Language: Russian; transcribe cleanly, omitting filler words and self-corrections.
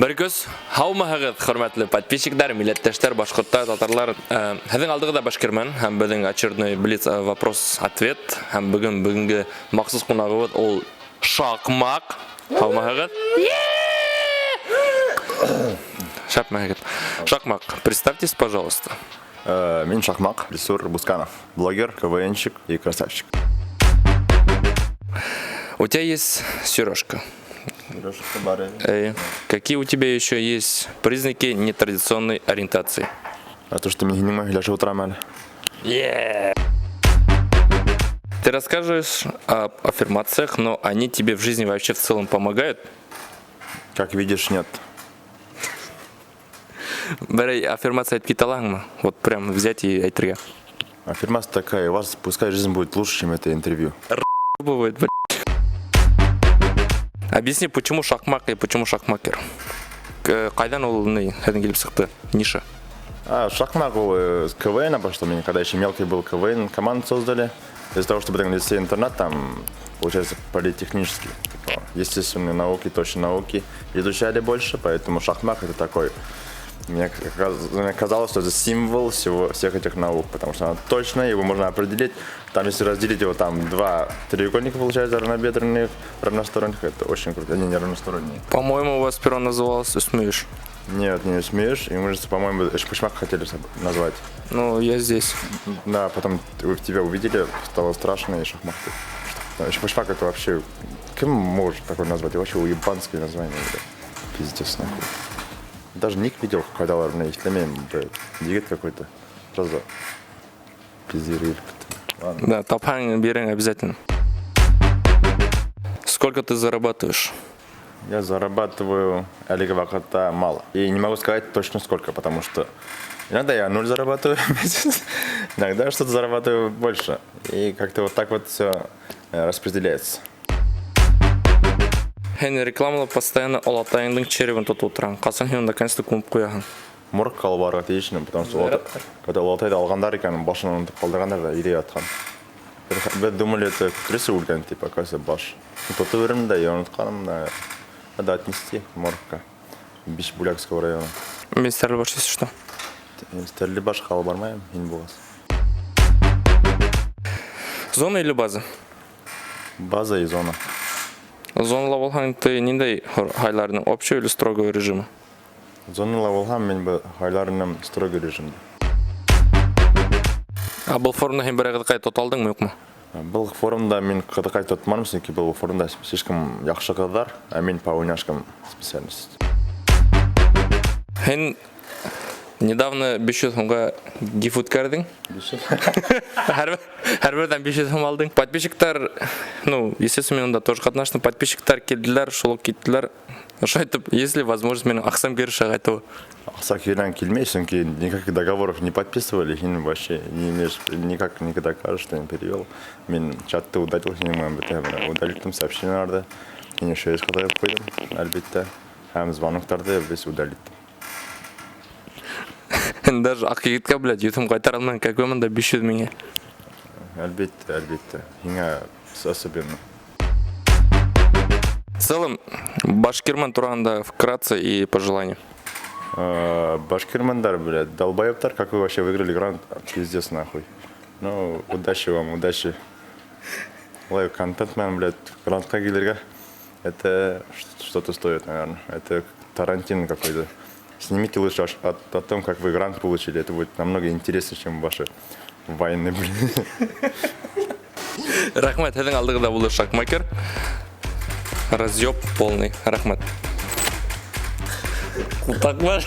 Бәркөз, һаумыһығыҙ, хөрмәтле подписчиктар, милләттәштәр, башҡорттар, татарлар. Һеҙҙең алдығыҙда Башкирман һәм беҙҙең очередной блиц вопрос-ответ һәм бүгенге махсус ҡунағыбыҙ ул Шаҡмаҡ. Һаумыһығыҙ. Шапмәгеҙ. Шаҡмаҡ, представьтесь, пожалуйста. Мин Шаҡмаҡ, Ильсур Бусканов, блогер, КВНщик и красавчик. У тебя есть сережка. Какие у тебя еще есть признаки нетрадиционной ориентации? А то, что мне не могли даже утром. Ты расскажешь об аффирмациях, но они тебе в жизни вообще в целом помогают? Как видишь, нет. Бәрі аффирмация айтып кете аласыңбы? Вот прям взять и әйтергә. Аффирмация такая, у вас пускай жизнь будет лучше, чем это интервью. Бывает, блядь. Объясни, почему Шаҡмаҡ и почему Шаҡмакер? Қайдан ул һеҙҙең килеп сыҡты? Ниша? Шаҡмаҡ ул с КВН, потому что мы когда еще мелкий был КВН, команду создали. Из-за того, что в лицей-интернат, там, получается, политехнический. Естественные науки, точные науки изучали больше, поэтому Шаҡмаҡ это такой. Мне казалось, что это символ всех этих наук, потому что она точная, его можно определить. Там, если разделить его, там два треугольника получается равнобедренных, равносторонних, это очень круто. Они не равносторонние. По-моему, у вас перо называлось «Усмеешь». Нет, не усмеешь. И мы же, по-моему, Шаƙмаƙ хотели назвать. Ну, я здесь. Да, потом тебя увидели, стало страшно, и Шаƙмаƙ. Шаƙмаƙ это вообще... Кем может такое назвать? Вообще уебанское название. Пиздец, нахуй. Даже ник видел, когда на исламе, дигит какой-то. Просто пиздец. Да, тапхан берем обязательно. Сколько ты зарабатываешь? Я зарабатываю әлеге вакытта мало. И не могу сказать точно сколько, потому что иногда я 0 зарабатываю в месяц, иногда что-то зарабатываю больше. И как-то вот так вот все распределяется. Һин рекламада постоянно олатайыңдың черебін тотып отыраң. Қасаң һин наконец-то көміп қояһың. Морг қалбарға тиешінім, потому что когда олатайды алғандар екен, башын ұнытып қалдырғандар да идея атқан. Біз думали, это крысы өлген, типа, оказывается, баш. Тотып өрім да, я ұнытқаным да. Надо отнести моргқа. Бишбулякского района. Мен Стәрлібаш дейсіз, что? Стәрлібаш қалы бармайым, ен болғас. Зона или база? База и зона. Зонала болған ты нендей хайларының общий или строгой режимі? Зонала болған мен хайларының строгой режимді. А бұл форумда һин бір қай тоталдың ма, юқмы? Бұл форумда мен қай тотманым, сенки бұл форумда слишком яқшы қыздар, а мен по уняшкам специальность. Һин недавно 500 сомға гифут кәрдің? 500? Әрбірден 500 сом алдың. Подписчиктар, ну, естественно, мен онда тоже қатнашты. Подписчиктар келділер, шолық кеттілер. Ошо айтып, если возможность, менің ақсам кері шақ айтуы. Ақса керен келмейсің, никаких договоров не подписывали, хин вообще не имеешь, никак никогда кажешь, что я перевел. Мен чатты удалил, удалиттым сообщенияларды, хин еще еш қадайып қойдым, әлбетте, һәм звоноктарды біз удалиттым. Даже ақиқатқа, блядь, ютым қайтар алман, как өмінда 500 меңе. Әлбетте, хинға особенно. В целом, Башкирман туранда вкратце и пожелания. Башкирмандар, блядь, долбоебтар, как вы вообще выиграли грант, пиздец нахуй. Ну, удачи вам, удачи. Лайв контент-мен, блядь, грантқа келерге. Это что-то стоит, наверное. Это Тарантино какой-то. Снимите лучше о том, как вы грант получили. Это будет намного интереснее, чем ваши войны, блин. Рахмет, һеҙҙең алдығыҙда булды Шаҡмакер. Разъеб полный. Рахмет. Култаҡ бар.